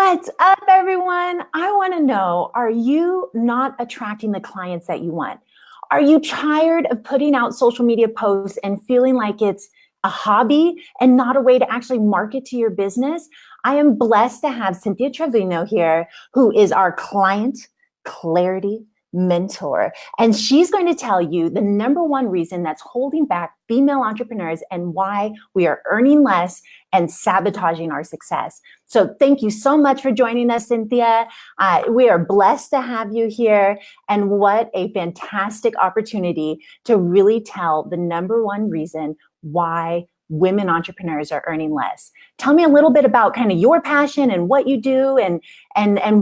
What's up, everyone? I want to know, are you not attracting the clients that you want? Are you tired of putting out social media posts and feeling like it's a hobby and not a way to actually market to your business? I am blessed to have Cynthia Trevino here, who is our client clarity mentor. And she's going to tell you the number one reason that's holding back female entrepreneurs and why we are earning less and sabotaging our success. So thank you so much for joining us, Cynthia. We are blessed to have you here. And what a fantastic opportunity to really tell the number one reason why women entrepreneurs are earning less. Tell me a little bit about kind of your passion and what you do, and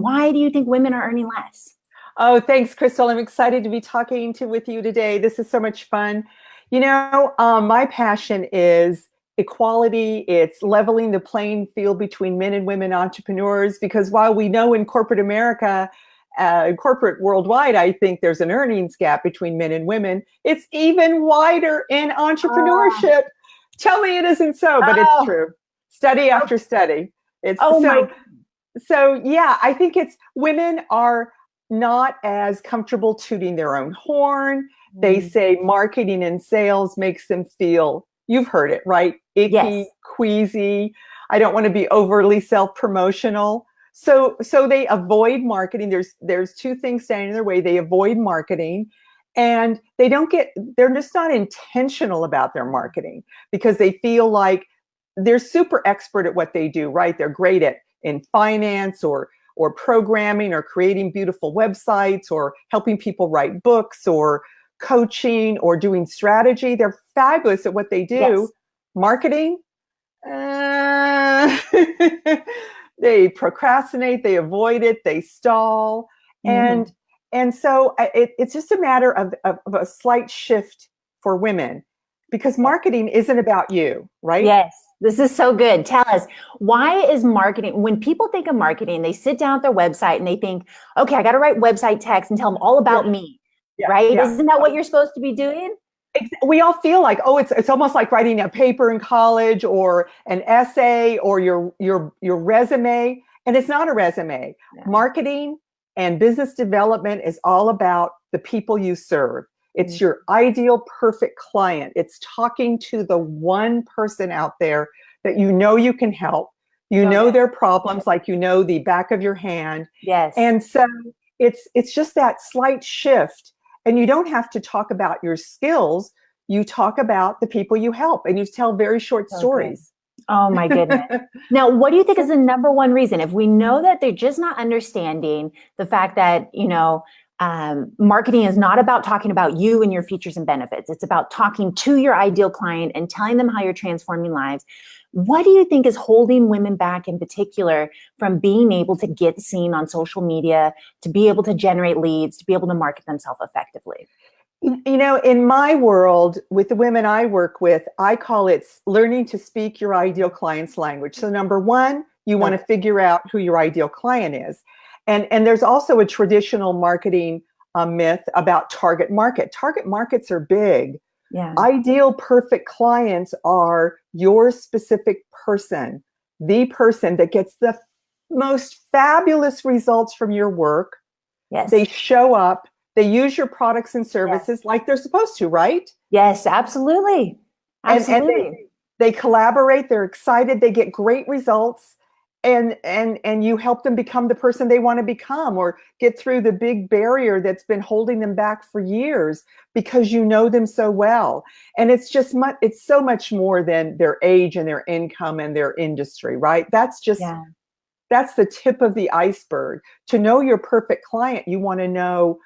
why do you think women are earning less? Oh, thanks, Crystal. I'm excited to be talking with you today. This is so much fun. My passion is equality. It's leveling the playing field between men and women entrepreneurs, because while we know in corporate America, corporate worldwide, I think there's an earnings gap between men and women. It's even wider in entrepreneurship. Tell me it isn't so, but it's true. Study after study. So yeah, I think it's women are not as comfortable tooting their own horn. They say marketing and sales makes them feel, you've heard it, right? Icky, yes, queasy. I don't want to be overly self-promotional. So they avoid marketing. There's two things standing in their way. They avoid marketing, and they're just not intentional about their marketing because they feel like they're super expert at what they do, right? They're great in finance or programming or creating beautiful websites or helping people write books or coaching or doing strategy. They're fabulous at what they do. Yes. Marketing, they procrastinate, they avoid it, they stall. Mm-hmm. And so it's just a matter of a slight shift for women, because marketing isn't about you, right? Yes. This is so good. Tell us, why is marketing, when people think of marketing, they sit down at their website and they think, okay, I got to write website text and tell them all about me, right? Yeah. Isn't that what you're supposed to be doing? We all feel like, it's almost like writing a paper in college or an essay or your resume. And it's not a resume. Yeah. Marketing and business development is all about the people you serve. It's your ideal perfect client. It's talking to the one person out there that you can help. You know their problems like you know the back of your hand. Yes. And so it's just that slight shift. And you don't have to talk about your skills. You talk about the people you help, and you tell very short stories. Oh my goodness. Now, what do you think is the number one reason? If we know that they're just not understanding the fact that, marketing is not about talking about you and your features and benefits. It's about talking to your ideal client and telling them how you're transforming lives. What do you think is holding women back in particular from being able to get seen on social media, to be able to generate leads, to be able to market themselves effectively? In my world, with the women I work with, I call it learning to speak your ideal client's language. So number one, you want to figure out who your ideal client is. And there's also a traditional marketing myth about target market. Target markets are big. Yeah. Ideal perfect clients are your specific person, the person that gets the most fabulous results from your work. Yes. They show up, they use your products and services like they're supposed to, right? Yes, absolutely. Absolutely. And they collaborate, they're excited, they get great results. And you help them become the person they want to become, or get through the big barrier that's been holding them back for years because you know them so well. And it's so much more than their age and their income and their industry, right? That's the tip of the iceberg. To know your perfect client, you want to know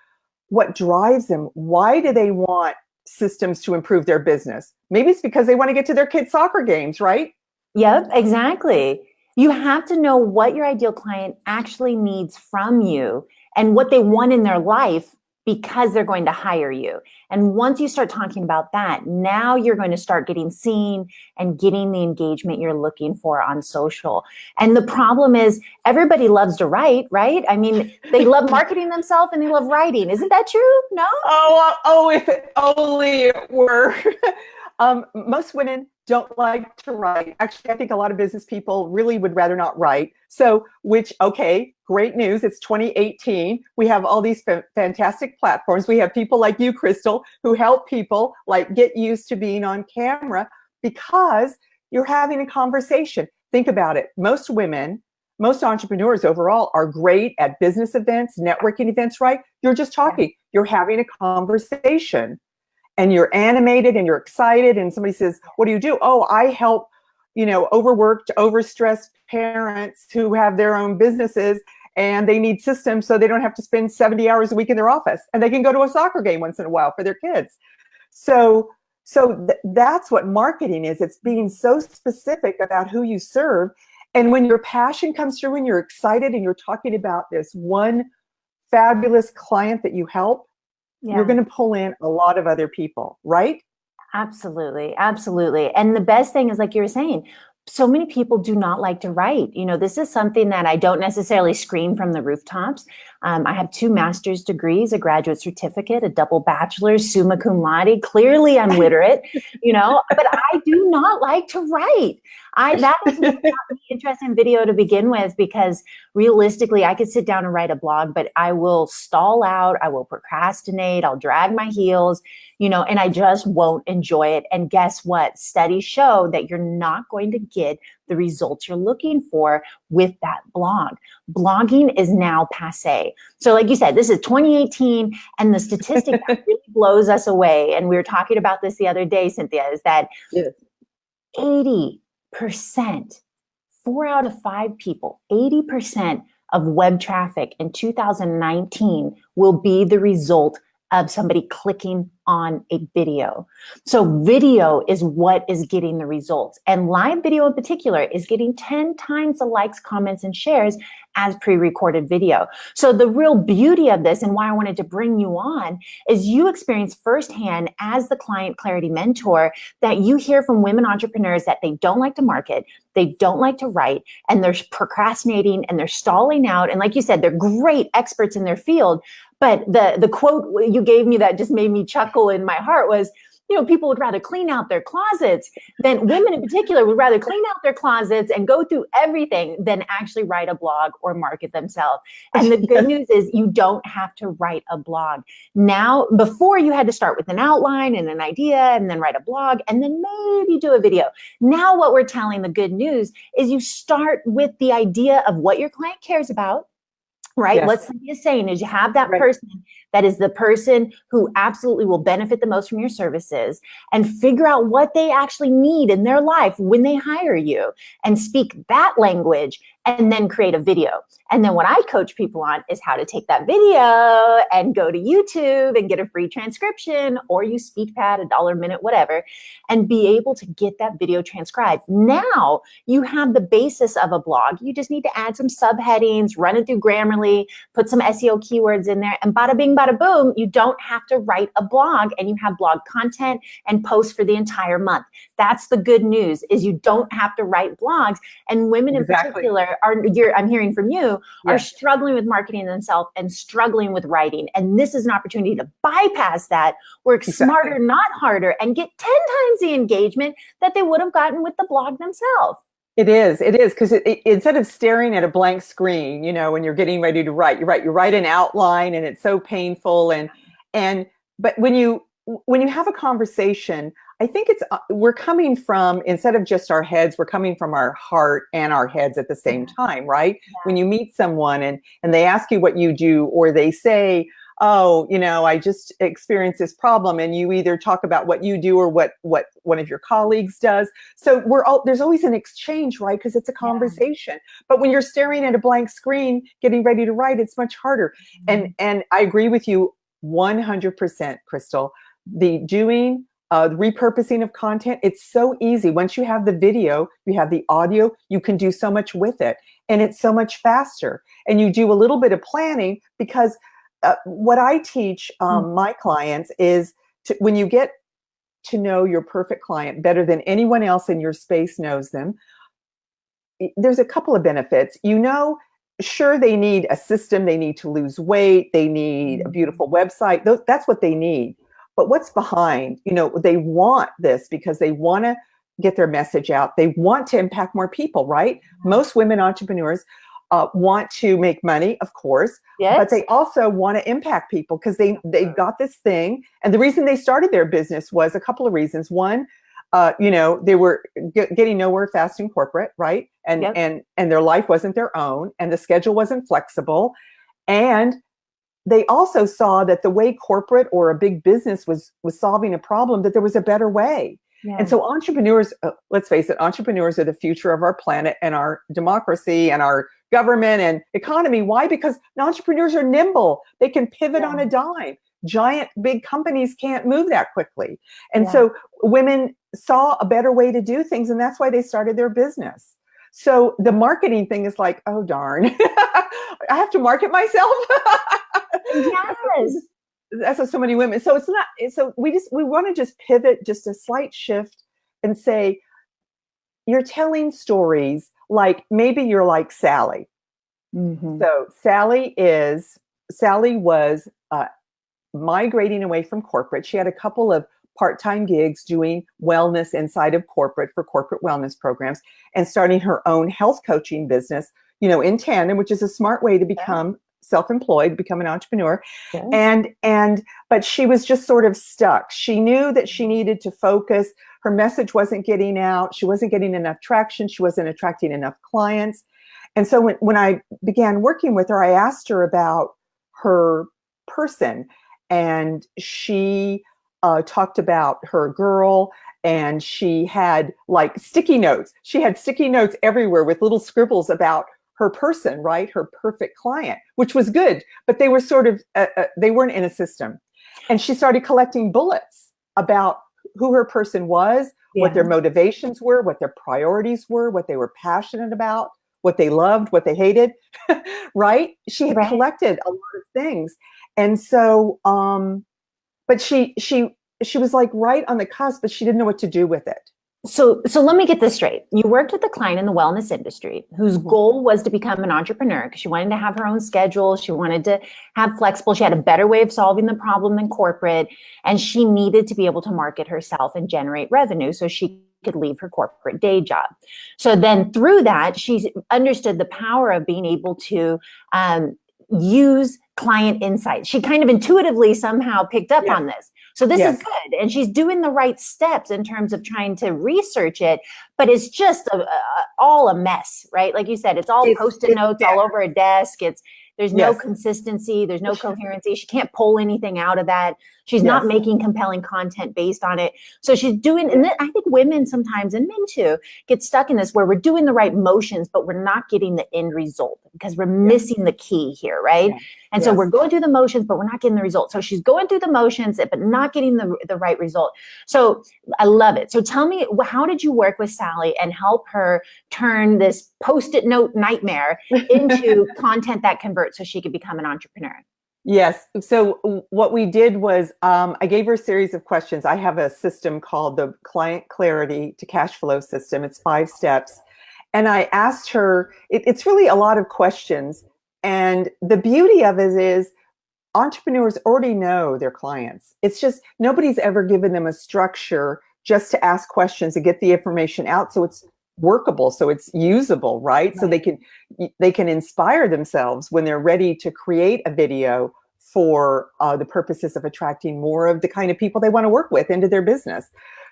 what drives them. Why do they want systems to improve their business? Maybe it's because they want to get to their kids' soccer games, right? Yep, exactly. You have to know what your ideal client actually needs from you and what they want in their life, because they're going to hire you. And once you start talking about that, now you're going to start getting seen and getting the engagement you're looking for on social. And the problem is, everybody loves to write, right? I mean, they love marketing themselves and they love writing. Isn't that true? No? Oh, if it only were. Most women don't like to write. Actually, I think a lot of business people really would rather not write. So, okay, great news. It's 2018. We have all these fantastic platforms. We have people like you, Crystal, who help people like get used to being on camera because you're having a conversation. Think about it. Most women, most entrepreneurs overall are great at business events, networking events, right? You're just talking. You're having a conversation. And you're animated and you're excited, and somebody says, what do you do? Oh, I help, overworked, overstressed parents who have their own businesses and they need systems so they don't have to spend 70 hours a week in their office and they can go to a soccer game once in a while for their kids. So that's what marketing is. It's being so specific about who you serve. And when your passion comes through and you're excited and you're talking about this one fabulous client that you help, you're going to pull in a lot of other people, right? Absolutely. Absolutely. And the best thing is, like you were saying, so many people do not like to write. This is something that I don't necessarily scream from the rooftops. I have 2 master's degrees, a graduate certificate, a double bachelor's, summa cum laude. Clearly I'm literate, but I do not like to write. That was what got me interested in video to begin with, because realistically I could sit down and write a blog, but I will stall out, I will procrastinate, I'll drag my heels, and I just won't enjoy it. And guess what? Studies show that you're not going to get the results you're looking for with that blog. Blogging is now passé. So like you said, this is 2018, and the statistic that really blows us away, and we were talking about this the other day, Cynthia, is that 80%, 4 out of 5 people, 80% of web traffic in 2019 will be the result of somebody clicking on a video. So video is what is getting the results. And live video in particular is getting 10 times the likes, comments, and shares as pre-recorded video. So the real beauty of this, and why I wanted to bring you on, is you experience firsthand as the client clarity mentor that you hear from women entrepreneurs that they don't like to market, they don't like to write, and they're procrastinating and they're stalling out. And like you said, they're great experts in their field. But the quote you gave me that just made me chuckle in my heart was, people would rather clean out their closets than women in particular would rather clean out their closets and go through everything than actually write a blog or market themselves. And the good news is you don't have to write a blog. Now, before you had to start with an outline and an idea and then write a blog and then maybe do a video. Now what we're telling, the good news is you start with the idea of what your client cares about. Right? Yes. What Cynthia is saying is you have that person that is the person who absolutely will benefit the most from your services, and figure out what they actually need in their life when they hire you and speak that language, and then create a video. And then what I coach people on is how to take that video and go to YouTube and get a free transcription, or use SpeechPad, $1 a minute, whatever, and be able to get that video transcribed. Now you have the basis of a blog. You just need to add some subheadings, run it through Grammarly, put some SEO keywords in there, and bada bing, bada boom, you don't have to write a blog, and you have blog content and posts for the entire month. That's the good news, is you don't have to write blogs. And women in particular I'm hearing from you, are struggling with marketing themselves and struggling with writing. And this is an opportunity to bypass that, work smarter, not harder, and get 10 times the engagement that they would have gotten with the blog themselves. It is, because instead of staring at a blank screen, when you're getting ready to write, you write an outline, and it's so painful. But when you have a conversation, I think we're coming from, instead of just our heads, we're coming from our heart and our heads at the same time, right? Yeah. When you meet someone and they ask you what you do, or they say, oh, I just experienced this problem, and you either talk about what you do or what one of your colleagues does. So there's always an exchange, right? Because it's a conversation. Yeah. But when you're staring at a blank screen, getting ready to write, it's much harder. Mm-hmm. And I agree with you 100%, Crystal. The repurposing of content, it's so easy. Once you have the video, you have the audio, you can do so much with it, and it's so much faster. And you do a little bit of planning, because what I teach my clients is when you get to know your perfect client better than anyone else in your space knows them, there's a couple of benefits. Sure, they need a system, they need to lose weight, they need a beautiful website. That's what they need. but what's behind? They want this because they want to get their message out. They want to impact more people, right? Most women entrepreneurs want to make money, of course, but they also want to impact people because they've got this thing. And the reason they started their business was a couple of reasons. One, they were getting nowhere fast in corporate, right? And their life wasn't their own, and the schedule wasn't flexible. And they also saw that the way corporate or a big business was solving a problem, that there was a better way. Yeah. And so entrepreneurs, let's face it, entrepreneurs are the future of our planet and our democracy and our government and economy. Why? Because entrepreneurs are nimble. They can pivot on a dime. Giant, big companies can't move that quickly. And so women saw a better way to do things, and that's why they started their business. So the marketing thing is like, oh, darn, I have to market myself. Yes. That's what so many women. So it's not, so we want to just pivot just a slight shift and say, you're telling stories like maybe you're like Sally. Mm-hmm. So Sally was migrating away from corporate. She had a couple of part-time gigs doing wellness inside of corporate for corporate wellness programs and starting her own health coaching business, in tandem, which is a smart way to become self-employed, become an entrepreneur. Yeah. But she was just sort of stuck. She knew that she needed to focus. Her message wasn't getting out. She wasn't getting enough traction. She wasn't attracting enough clients. And so when I began working with her, I asked her about her person, and she talked about her girl, and she had like sticky notes. She had sticky notes everywhere with little scribbles about her person, right? Her perfect client, which was good, but they were sort of, they weren't in a system. And she started collecting bullets about who her person was, what their motivations were, what their priorities were, what they were passionate about, what they loved, what they hated, right? She had collected a lot of things. And so, but she was like right on the cusp, but she didn't know what to do with it. So let me get this straight. You worked with a client in the wellness industry whose goal was to become an entrepreneur because she wanted to have her own schedule. She wanted to have flexible. She had a better way of solving the problem than corporate. And she needed to be able to market herself and generate revenue so she could leave her corporate day job. So then through that, she understood the power of being able to use client insights. She kind of intuitively somehow picked up on this. So this is good. And she's doing the right steps in terms of trying to research it, but it's just all a mess, right? Like you said, it's all Post-it notes all over a desk. There's no consistency. There's no coherency. She can't pull anything out of that. She's not making compelling content based on it. So she's doing, and I think women sometimes, and men too, get stuck in this where we're doing the right motions, but we're not getting the end result because we're missing the key here, right? Yeah. And so we're going through the motions, but we're not getting the result. So she's going through the motions, but not getting the right result. So I love it. So tell me, how did you work with Sally and help her turn this Post-it note nightmare into content that converts so she could become an entrepreneur? Yes. So what we did was I gave her a series of questions. I have a system called the Client Clarity to Cash Flow System. It's 5 steps. And I asked her, it's really a lot of questions. And the beauty of it is entrepreneurs already know their clients. It's just nobody's ever given them a structure just to ask questions and get the information out. So it's workable, so it's usable, right? So they can inspire themselves when they're ready to create a video for the purposes of attracting more of the kind of people they want to work with into their business.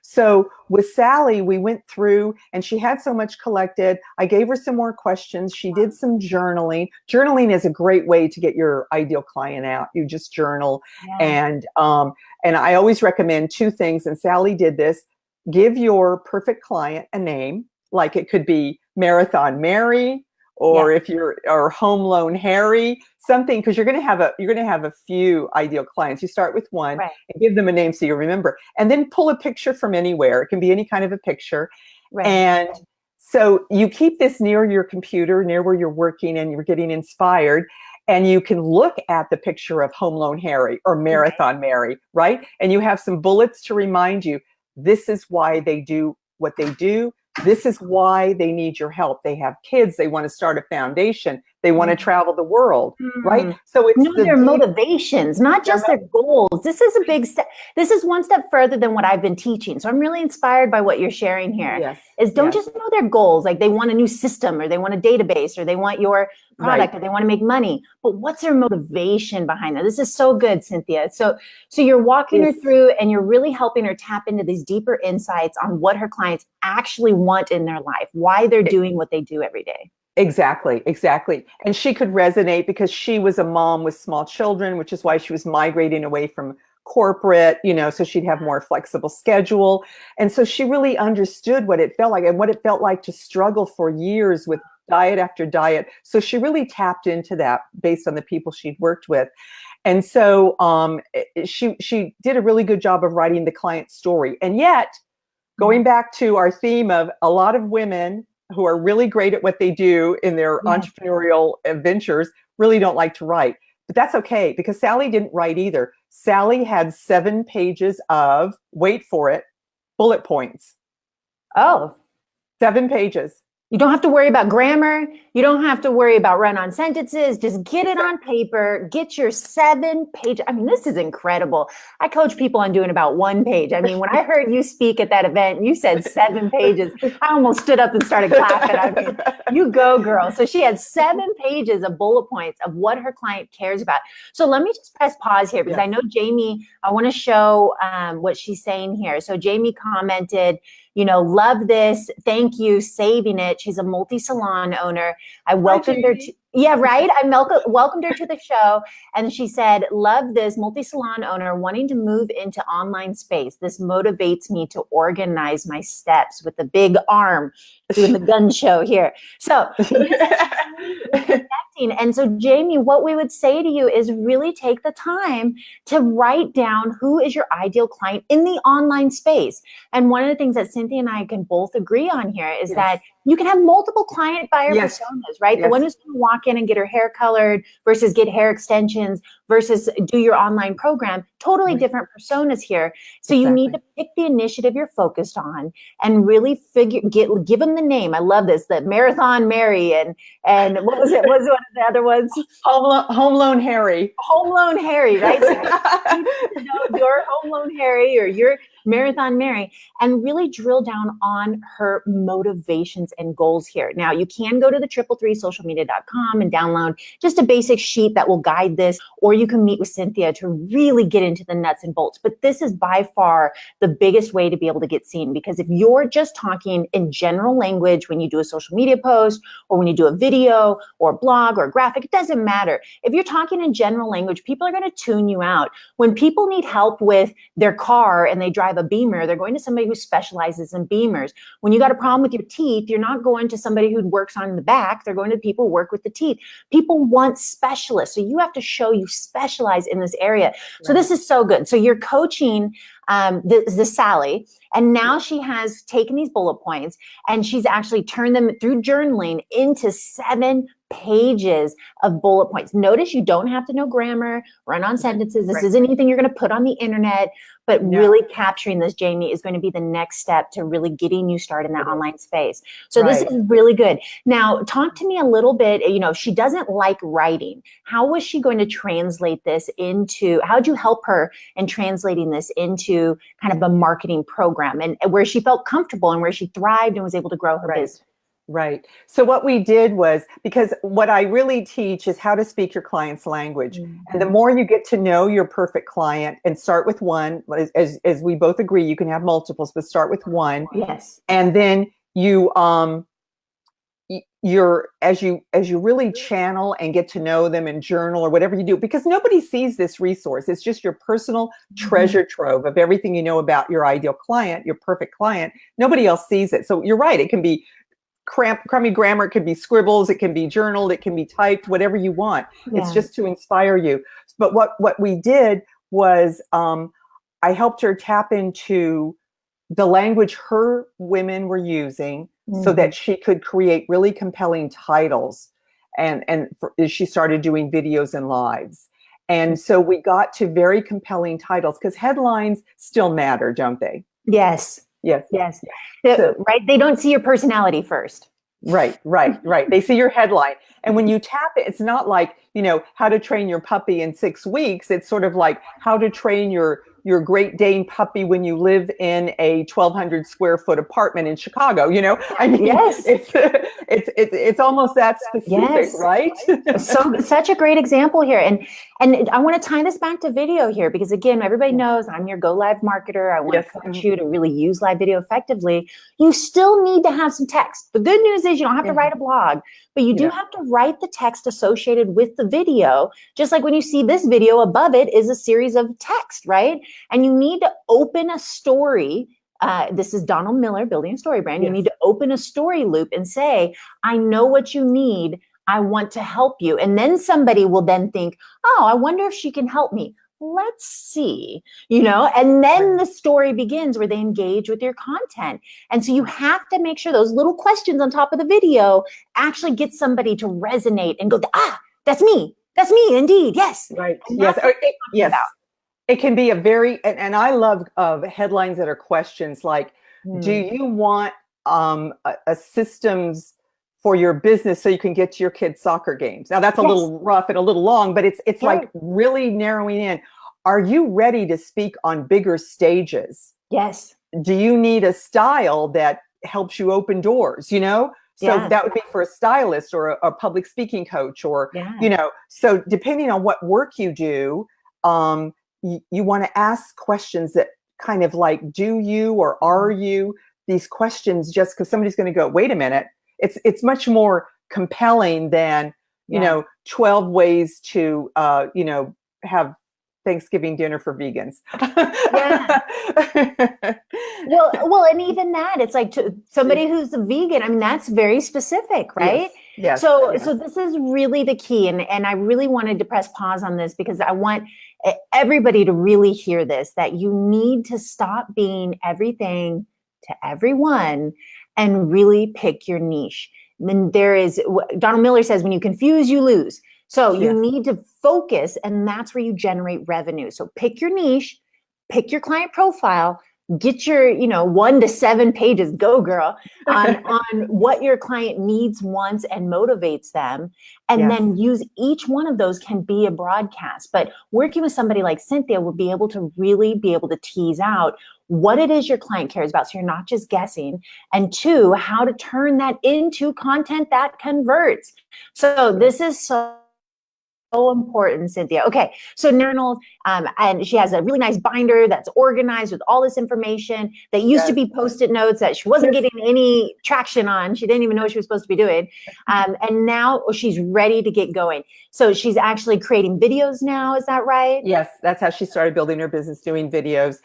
So with Sally, we went through and she had so much collected. I gave her some more questions. She did some journaling. Journaling is a great way to get your ideal client out. You just journal. And I always recommend 2 things. And Sally did this. Give your perfect client a name. Like it could be Marathon Mary, or if or Home Loan Harry, something, because you're going to have a few ideal clients. You start with one and give them a name so you remember, and then pull a picture from anywhere. It can be any kind of a picture, and so you keep this near your computer, near where you're working, and you're getting inspired. And you can look at the picture of Home Loan Harry or Marathon Mary, right? And you have some bullets to remind you, this is why they do what they do. This is why they need your help. They have kids. They want to start a foundation. They want to travel the world, right? So it's know their motivations, not just their goals. This is a big step. This is one step further than what I've been teaching. So I'm really inspired by what you're sharing here. Yes. Is don't just know their goals. Like they want a new system, or they want a database, or they want your product, or they want to make money. But what's their motivation behind that? This is so good, Cynthia. So you're walking her through, and you're really helping her tap into these deeper insights on what her clients actually want in their life, why they're doing what they do every day. Exactly. And she could resonate because she was a mom with small children, which is why she was migrating away from corporate, so she'd have more flexible schedule. And so she really understood what it felt like and what it felt like to struggle for years with diet after diet. So she really tapped into that based on the people she'd worked with. And so she did a really good job of writing the client story. And yet, going back to our theme of a lot of women who are really great at what they do in their entrepreneurial ventures really don't like to write. But that's okay, because Sally didn't write either. Sally had 7 pages of, wait for it, bullet points. Oh. 7 pages. You don't have to worry about grammar. You don't have to worry about run-on sentences. Just get it on paper. Get your 7 page. I mean, this is incredible. I coach people on doing about 1 page. I mean, when I heard you speak at that event, you said 7 pages. I almost stood up and started clapping. I mean, you go, girl. So she had 7 pages of bullet points of what her client cares about. So let me just press pause here, because I know Jamie, I want to show what she's saying here. So Jamie commented, love this. Thank you. Saving it. She's a multi-salon owner. I welcomed her to, I welcomed her to the show. And she said, love this, multi-salon owner wanting to move into online space. This motivates me to organize my steps, with the big arm doing the gun show here. So and so Jamie, what we would say to you is really take the time to write down who is your ideal client in the online space. And one of the things that Cynthia and I can both agree on here is that you can have multiple client buyer personas, right? The one who's going to walk in and get her hair colored versus get hair extensions versus do your online program, totally different personas here. So you need to pick the initiative you're focused on and really give them the name. I love this, the Marathon Mary and what was it? What was one of the other ones? Home Loan Harry. Home Loan Harry, right? So your Home Loan Harry or your Marathon Mary, and really drill down on her motivations and goals here. Now, you can go to the 333socialmedia.com and download just a basic sheet that will guide this, or you can meet with Cynthia to really get into the nuts and bolts. But this is by far the biggest way to be able to get seen, because if you're just talking in general language when you do a social media post, or when you do a video or a blog or a graphic, it doesn't matter. If you're talking in general language, people are going to tune you out. When people need help with their car and they drive a Beamer, they're going to somebody who specializes in Beamers. When you got a problem with your teeth, you're not going to somebody who works on the back. They're going to people who work with the teeth. People want specialists. So you have to show you specialize in this area. So this is so good. So you're coaching the Sally, and now she has taken these bullet points and she's actually turned them through journaling into 7 pages of bullet points. Notice you don't have to know grammar, run on sentences. This isn't anything you're going to put on the internet, but really capturing this, Jamie, is going to be the next step to really getting you started in that online space. So this is really good. Now, talk to me a little bit, she doesn't like writing. How was she going to translate this into, how'd you help her in translating this into kind of a marketing program, and where she felt comfortable and where she thrived and was able to grow her business? Right. So what we did was, because what I really teach is how to speak your client's language. And the more you get to know your perfect client, and start with one, as we both agree, you can have multiples, but start with one. Yes. And then you, as you really channel and get to know them and journal or whatever you do, because nobody sees this resource. It's just your personal treasure trove of everything you know about your ideal client, your perfect client. Nobody else sees it. So you're right. It can be crummy grammar, it could be scribbles, it can be journaled, it can be typed, whatever you want. It's just to inspire you. But what we did was I helped her tap into the language her women were using so that she could create really compelling titles. And she started doing videos and lives. And so we got to very compelling titles, because headlines still matter, don't they? Yes. Yes. Yes. So, right. They don't see your personality first. Right. They see your headline. And when you tap it, it's not like, how to train your puppy in 6 weeks. It's sort of like how to train your Great Dane puppy when you live in a 1,200 square foot apartment in Chicago. I mean, Yes. it's almost that specific, Yes. right? So such a great example here. And I want to tie this back to video here, because again, everybody knows I'm your Go Live marketer. I want Yes. to coach you to really use live video effectively. You still need to have some text. The good news is you don't have to write a blog, but you do have to write the text associated with the video. Just like when you see this video, above it is a series of text, right? And you need to open a story. This is Donald Miller, Building a Story Brand. You need to open a story loop and say, I know what you need. I want to help you. And then somebody will then think, oh, I wonder if she can help me. Let's see, and then the story begins where they engage with your content. And so you have to make sure those little questions on top of the video actually get somebody to resonate and go, that's me. That's me. Indeed. Yes. Right. Yes. It can be a very, and I love headlines that are questions like, do you want a systems for your business so you can get to your kids' soccer games? Now that's a little rough and a little long, but it's like really narrowing in. Are you ready to speak on bigger stages? Yes. Do you need a style that helps you open doors, So that would be for a stylist or a public speaking coach or, so depending on what work you do, you want to ask questions that kind of like, do you or are you? These questions, just because somebody's going to go, wait a minute. It's much more compelling than, 12 ways to, have Thanksgiving dinner for vegans. Well, and even that, it's like somebody who's a vegan. I mean, that's very specific, right? Yes. So this is really the key. And I really wanted to press pause on this because I want everybody to really hear this, that you need to stop being everything to everyone and really pick your niche. And then there is, Donald Miller says, when you confuse, you lose. So you need to focus, and that's where you generate revenue. So pick your niche, pick your client profile, get your, 1 to 7 pages, go girl, on what your client needs, wants, and motivates them. And then use each one of those can be a broadcast. But working with somebody like Cynthia will be able to really be able to tease out what it is your client cares about, so you're not just guessing. And 2, how to turn that into content that converts. So this is so important, Cynthia. Okay, so Nernal, and she has a really nice binder that's organized with all this information that used to be Post-it notes that she wasn't getting any traction on. She didn't even know what she was supposed to be doing. And now she's ready to get going. So she's actually creating videos now. Is that right? Yes, that's how she started building her business, doing videos.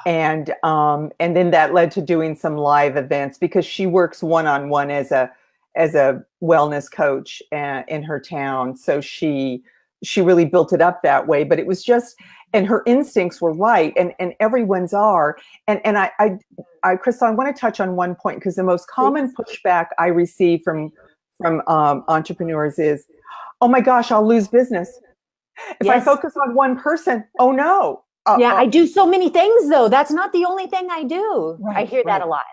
And then that led to doing some live events because she works one-on-one as a wellness coach in her town. So she really built it up that way, but it was just, and her instincts were right, and everyone's are. And I Crystal, I want to touch on one point, because the most common pushback I receive from entrepreneurs is, oh my gosh, I'll lose business. If I focus on one person, oh no. I do so many things though. That's not the only thing I do. I hear that a lot.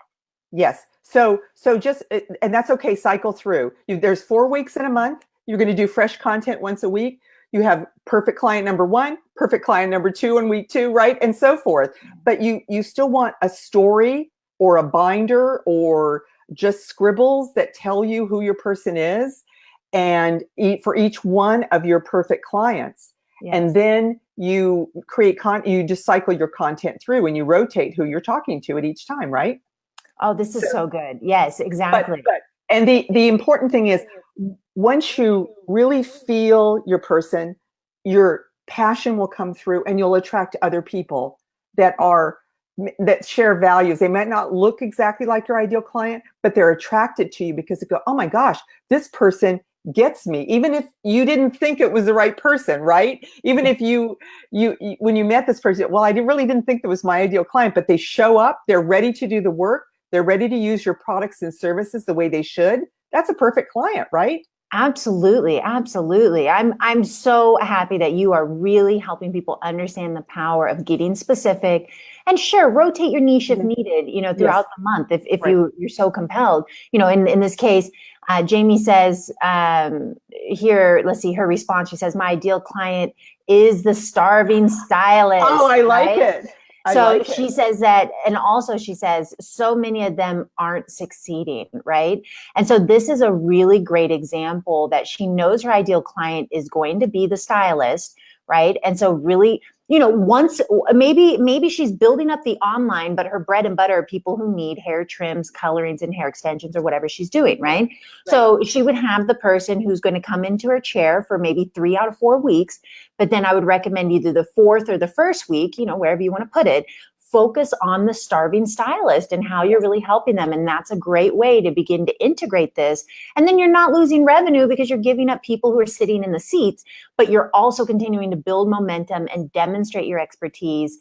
Yes. So just, and that's okay, cycle through. There's 4 weeks in a month. You're going to do fresh content once a week. You have perfect client number 1, perfect client number 2 in week 2, right? And so forth. But you still want a story or a binder or just scribbles that tell you who your person is, and for each one of your perfect clients. And then you create you just cycle your content through and you rotate who you're talking to at each time, right? Oh, this is so good. Yes, exactly. And the important thing is, once you really feel your person, your passion will come through, and you'll attract other people that share values. They might not look exactly like your ideal client, but they're attracted to you because they go, oh my gosh, this person gets me. Even if you didn't think it was the right person, right? Even if you when you met this person, well, I really didn't think that was my ideal client, but they show up, they're ready to do the work. They're ready to use your products and services the way they should. That's a perfect client, right? Absolutely, absolutely. I'm so happy that you are really helping people understand the power of getting specific, and sure, rotate your niche if Mhm. needed, Yes, throughout the month if right. you're so compelled. In this case, Jamie says here, let's see her response. She says, "My ideal client is the starving Oh, stylist," I like right? it. I So like she it. says that, and also she says, so many of them aren't succeeding, right? And so this is a really great example that she knows her ideal client is going to be the stylist, right? And so really, once maybe she's building up the online, but her bread and butter are people who need hair trims, colorings, and hair extensions or whatever she's doing, right? Right. So she would have the person who's going to come into her chair for maybe 3 out of 4 weeks, but then I would recommend either the fourth or the first week, wherever you want to put it, focus on the starving stylist and how you're really helping them. And that's a great way to begin to integrate this. And then you're not losing revenue because you're giving up people who are sitting in the seats, but you're also continuing to build momentum and demonstrate your expertise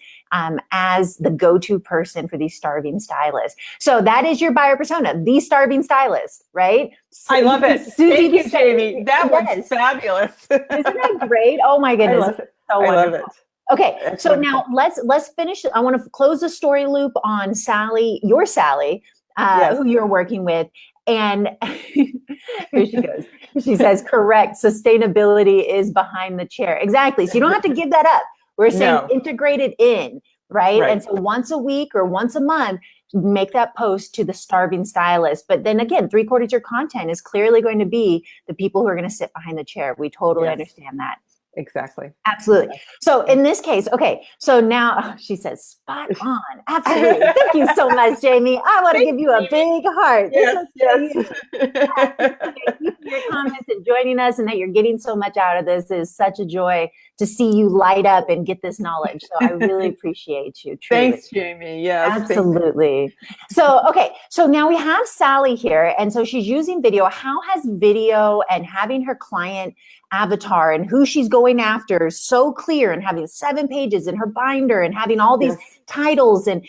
as the go-to person for these starving stylists. So that is your buyer persona, the starving stylist, right? I love it. Susie, Thank you, Jamie. That was yes. fabulous. Isn't that great? Oh my I goodness. love it. So I love wonderful. it. Okay, That's so wonderful. now let's finish. I want to close the story loop on Sally, your Sally, Yes. who you're working with. And here she goes. She says, correct, sustainability is behind the chair. Exactly. So you don't have to give that up. We're saying No. integrate it in, right? Right. And so once a week or once a month, make that post to the starving stylist. But then again, 3/4 of your content is clearly going to be the people who are going to sit behind the chair. We totally Yes. understand that. Exactly. Absolutely. Exactly. So in this case, okay, so now she says, spot on. Absolutely. Thank you so much, Jamie. I want to give you a big heart. Yes, This is yes. thank you for your comments and joining us, and that you're getting so much out of this. It is such a joy to see you light up and get this knowledge. So I really appreciate you, truly. Thanks, Jamie. Yes. Absolutely. So, okay. So now we have Sally here. And so she's using video. How has video and having her client avatar and who she's going after so clear, and having 7 pages in her binder and having all these titles and,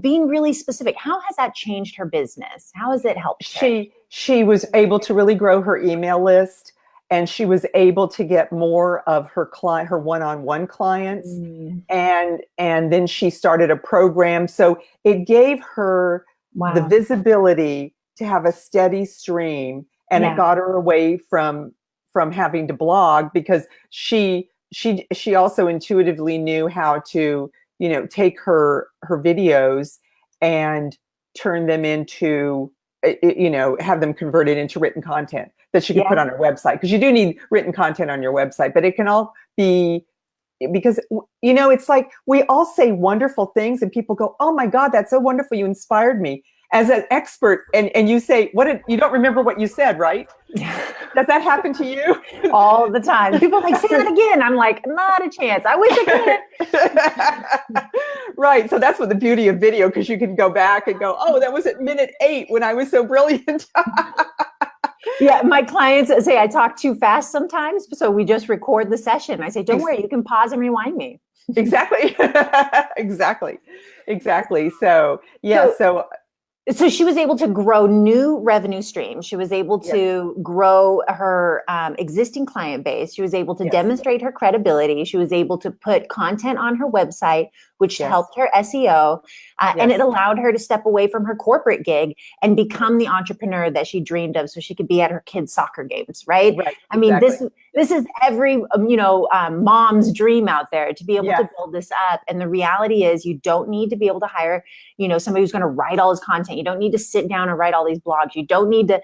being really specific, how has that changed her business? How has it helped her? She was able to really grow her email list, and she was able to get more of her one-on-one clients. And then she started a program. So it gave her the visibility to have a steady stream, and it got her away from having to blog, because she also intuitively knew how to, take her videos and turn them into, have them converted into written content that she could put on her website. Because you do need written content on your website, but it can all be, because, it's like we all say wonderful things and people go, oh my God, that's so wonderful. You inspired me. As an expert, and you say, you don't remember what you said, right? Does that happen to you? All the time. People are like, say that again. I'm like, not a chance. I wish I could. Right. So that's what the beauty of video, because you can go back and go, oh, that was at minute 8 when I was so brilliant. Yeah, my clients say I talk too fast sometimes, so we just record the session. I say, don't worry, you can pause and rewind me. Exactly. Exactly. So, yeah. So she was able to grow new revenue streams. She was able to grow her existing client base. She was able to demonstrate her credibility. She was able to put content on her website, which helped her SEO. And it allowed her to step away from her corporate gig and become the entrepreneur that she dreamed of, so she could be at her kids' soccer games, right? I mean, this is every, mom's dream out there, to be able to build this up. And the reality is, you don't need to be able to hire, somebody who's going to write all his content. You don't need to sit down and write all these blogs. You don't need to,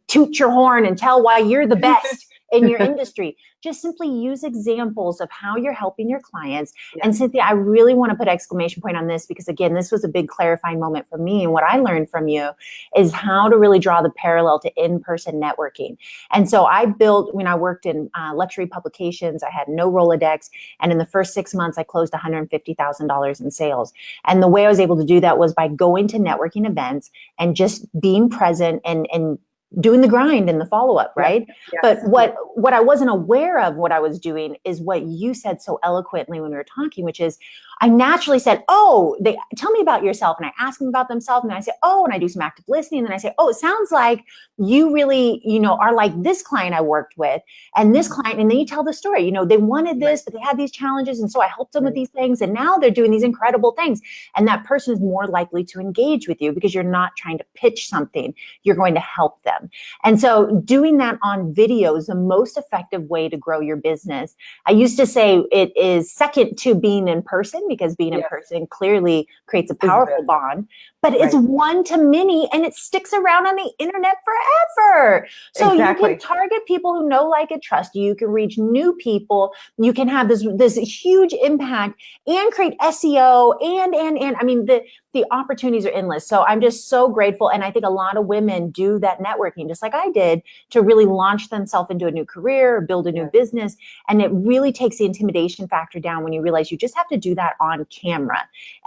toot your horn and tell why you're the best in your industry. Just simply use examples of how you're helping your clients. And Cynthia, I really want to put exclamation point on this, because again, this was a big clarifying moment for me. And what I learned from you is how to really draw the parallel to in-person networking. And so I built, when I worked in luxury publications, I had no Rolodex. And in the first 6 months, I closed $150,000 in sales. And the way I was able to do that was by going to networking events and just being present and doing the grind and the follow-up, right? Yes. But what I wasn't aware of, what I was doing, is what you said so eloquently when we were talking, which is I naturally said, oh, they tell me about yourself. And I ask them about themselves. And I say, oh, and I do some active listening. And then I say, oh, it sounds like you really, are like this client I worked with and this client. And then you tell the story, they wanted this, but they had these challenges. And so I helped them with these things. And now they're doing these incredible things. And that person is more likely to engage with you because you're not trying to pitch something. You're going to help them. And so doing that on video is the most effective way to grow your business. I used to say it is second to being in person, because being in person clearly creates a powerful bond, but it's one to many, and it sticks around on the internet forever. So you can target people who know, like, and trust you. You can reach new people. You can have this huge impact and create SEO and I mean, the opportunities are endless. So I'm just so grateful. And I think a lot of women do that networking, just like I did, to really launch themselves into a new career or build a new business. And it really takes the intimidation factor down when you realize you just have to do that on camera.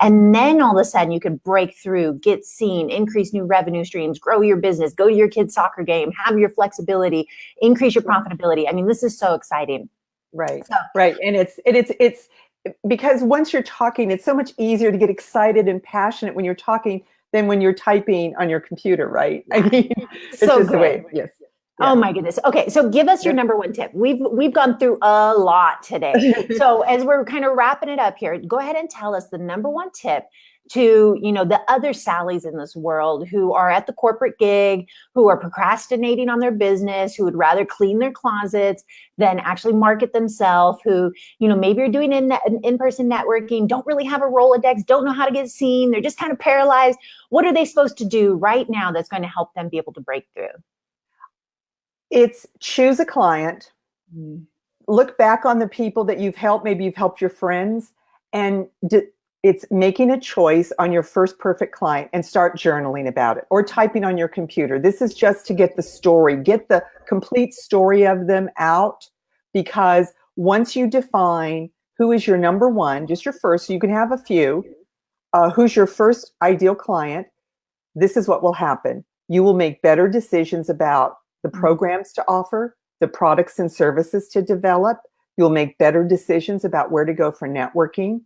And then all of a sudden you can break through, get seen, increase new revenue streams, grow your business, go to your kid's soccer game, have your flexibility, increase your profitability. I mean, this is so exciting. Right. And it's because once you're talking, it's so much easier to get excited and passionate when you're talking than when you're typing on your computer, right? I mean, it's so just the way. Yes. Yeah. Oh my goodness. Okay. So give us your number one tip. We've gone through a lot today. So as we're kind of wrapping it up here, go ahead and tell us the number one tip to, the other Sallys in this world who are at the corporate gig, who are procrastinating on their business, who would rather clean their closets than actually market themselves, who, maybe are doing in-person networking, don't really have a Rolodex, don't know how to get seen. They're just kind of paralyzed. What are they supposed to do right now that's going to help them be able to break through? It's choose a client, look back on the people that you've helped. Maybe you've helped your friends, and it's making a choice on your first perfect client and start journaling about it or typing on your computer. This is just to get the story, get the complete story of them out, because once you define who is your number one, just your first, so you can have a few, who's your first ideal client, this is what will happen. You will make better decisions about the programs to offer, the products and services to develop. You'll make better decisions about where to go for networking.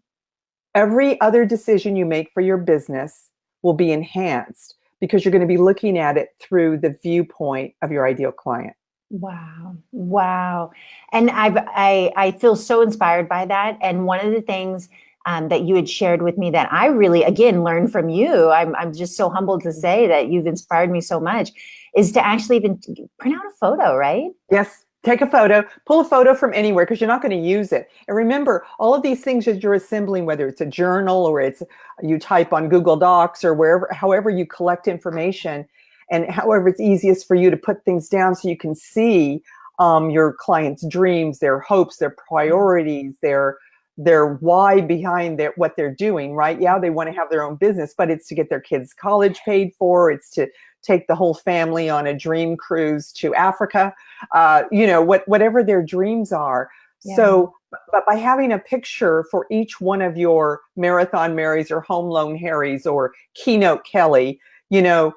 Every other decision you make for your business will be enhanced because you're going to be looking at it through the viewpoint of your ideal client. Wow. And I feel so inspired by that. And one of the things that you had shared with me that I really, again, learned from you, I'm just so humbled to say that you've inspired me so much, is to actually even print out a photo, right? Yes. Take a photo, pull a photo from anywhere, because you're not going to use it. And remember, all of these things that you're assembling, whether it's a journal or it's you type on Google Docs or wherever, however you collect information, and however it's easiest for you to put things down so you can see your clients' dreams, their hopes, their priorities, their why behind what they're doing, right? Yeah, they want to have their own business, but it's to get their kids' college paid for. It's to take the whole family on a dream cruise to Africa, whatever their dreams are. Yeah. So, but by having a picture for each one of your Marathon Marys or Home Loan Harrys or Keynote Kelly, that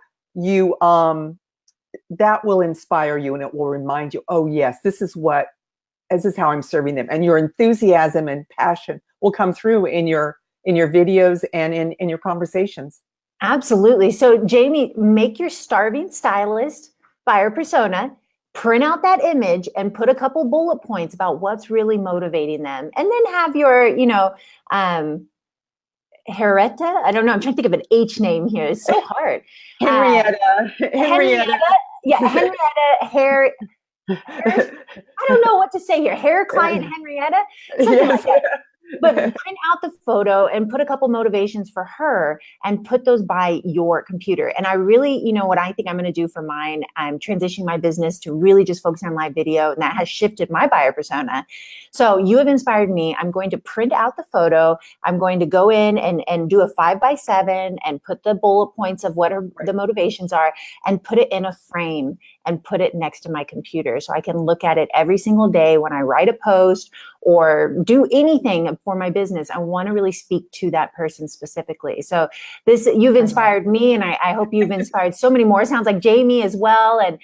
will inspire you, and it will remind you, oh yes, this is how I'm serving them. And your enthusiasm and passion will come through in your videos and in your conversations. Absolutely. So Jamie, make your starving stylist buyer persona, print out that image and put a couple bullet points about what's really motivating them. And then have your, Henrietta, I don't know, I'm trying to think of an H name here. It's so hard. Henrietta. Yeah, Henrietta, I don't know what to say here. Hair client Henrietta, something like that. But print out the photo and put a couple motivations for her and put those by your computer. And I really, what I think I'm going to do for mine, I'm transitioning my business to really just focus on live video, and that has shifted my buyer persona. So you have inspired me. I'm going to print out the photo. I'm going to go in and do a 5x7 and put the bullet points of what the motivations are and put it in a frame and put it next to my computer so I can look at it every single day when I write a post or do anything for my business. I want to really speak to that person specifically. So you've inspired me, and I hope you've inspired so many more. It sounds like Jamie as well. And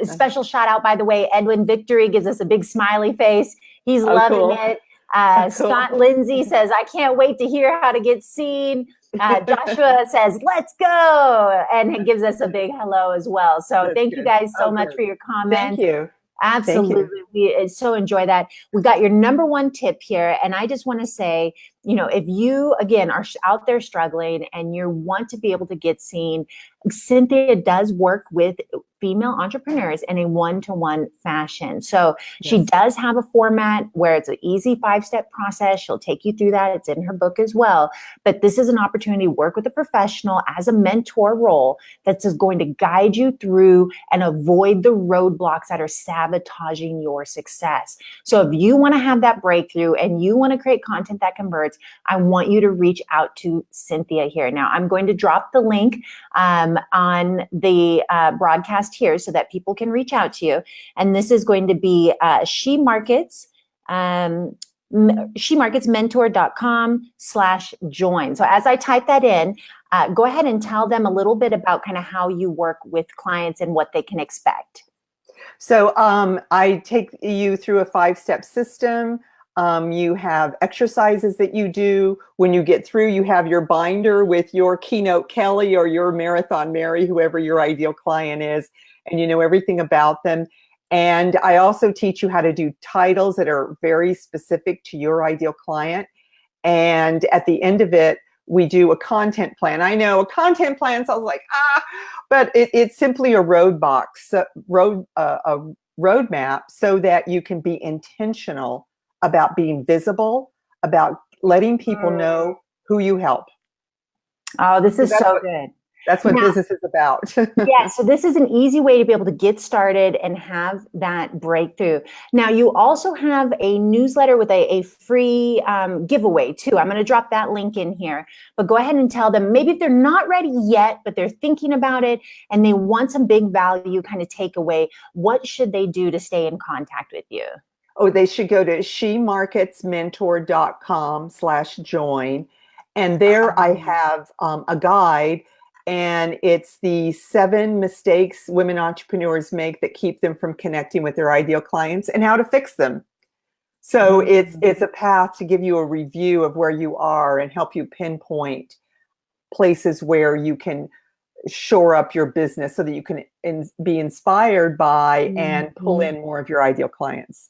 special shout out, by the way, Edwin Victory gives us a big smiley face. He's loving cool. it. Cool. Scott Lindsay says, I can't wait to hear how to get seen. Joshua says, let's go. And he gives us a big hello as well. So thank you guys so much for your comments. Thank you. Absolutely. We so enjoy that. We got your number one tip here. And I just want to say, if you, again, are out there struggling and you want to be able to get seen, Cynthia does work with female entrepreneurs in a one-to-one fashion. So she does have a format where it's an easy 5-step process. She'll take you through that. It's in her book as well. But this is an opportunity to work with a professional as a mentor role that's just going to guide you through and avoid the roadblocks that are sabotaging your success. So if you want to have that breakthrough and you want to create content that converts, I want you to reach out to Cynthia here. Now, I'm going to drop the link on the broadcast here so that people can reach out to you. And this is going to be shemarketsmentor.com/join. So as I type that in, go ahead and tell them a little bit about kind of how you work with clients and what they can expect. So I take you through a 5-step system. You have exercises that you do. When you get through, you have your binder with your keynote Kelly or your marathon Mary, whoever your ideal client is, and you know everything about them. And I also teach you how to do titles that are very specific to your ideal client. And at the end of it, we do a content plan. I know a content plan sounds like, but it's simply a roadmap so that you can be intentional about being visible, about letting people know who you help. Oh, this is so good. That's what business is about. Yeah, so this is an easy way to be able to get started and have that breakthrough. Now, you also have a newsletter with a free giveaway too. I'm going to drop that link in here, but go ahead and tell them, maybe if they're not ready yet, but they're thinking about it and they want some big value kind of takeaway, what should they do to stay in contact with you? Oh, they should go to shemarketsmentor.com/join. And there I have a guide, and it's the 7 mistakes women entrepreneurs make that keep them from connecting with their ideal clients and how to fix them. So it's a path to give you a review of where you are and help you pinpoint places where you can shore up your business so that you can be inspired by and pull in more of your ideal clients.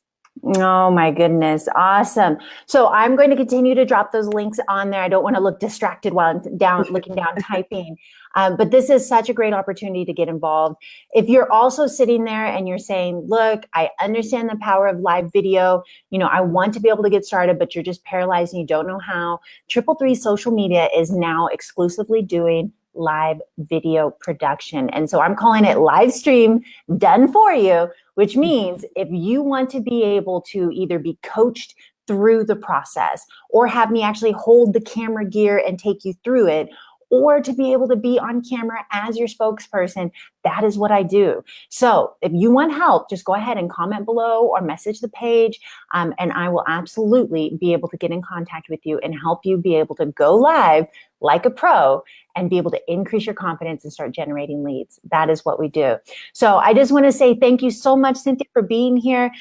Oh my goodness. Awesome. So I'm going to continue to drop those links on there. I don't want to look distracted while I'm looking down typing. But this is such a great opportunity to get involved. If you're also sitting there and you're saying, look, I understand the power of live video. I want to be able to get started, but you're just paralyzed and you don't know how. 333 Social Media is now exclusively doing live video production. And so I'm calling it live stream done for you, which means if you want to be able to either be coached through the process or have me actually hold the camera gear and take you through it, or to be able to be on camera as your spokesperson, that is what I do. So if you want help, just go ahead and comment below or message the page, and I will absolutely be able to get in contact with you and help you be able to go live like a pro and be able to increase your confidence and start generating leads. That is what we do. So I just want to say thank you so much, Cynthia, for being here.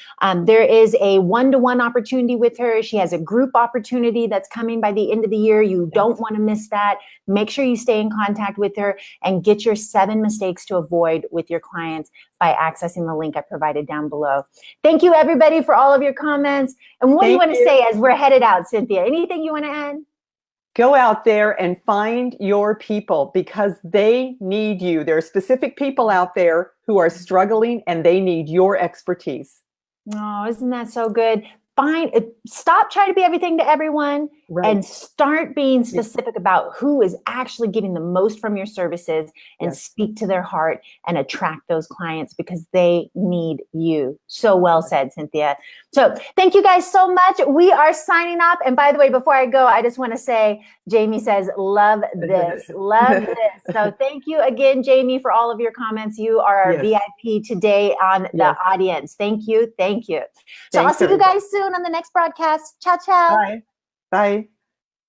There is a one-to-one opportunity with her. She has a group opportunity that's coming by the end of the year. You don't want to miss that. Make sure you stay in contact with her and get your 7 mistakes to avoid with your clients by accessing the link I provided down below. Thank you, everybody, for all of your comments. And what do you want to say as we're headed out, Cynthia? Anything you want to add? Go out there and find your people because they need you. There are specific people out there who are struggling and they need your expertise. Oh, isn't that so good? stop trying to be everything to everyone, Right. and start being specific about who is actually getting the most from your services, and Yes. speak to their heart and attract those clients because they need you. So well said, Cynthia. So thank you guys so much. We are signing off. And by the way, before I go, I just want to say, Jamie says, love this, love this. So thank you again, Jamie, for all of your comments. You are our VIP today on the audience. Thank you. Thank you. So I'll see you guys soon on the next broadcast. Ciao, ciao. Bye. Bye.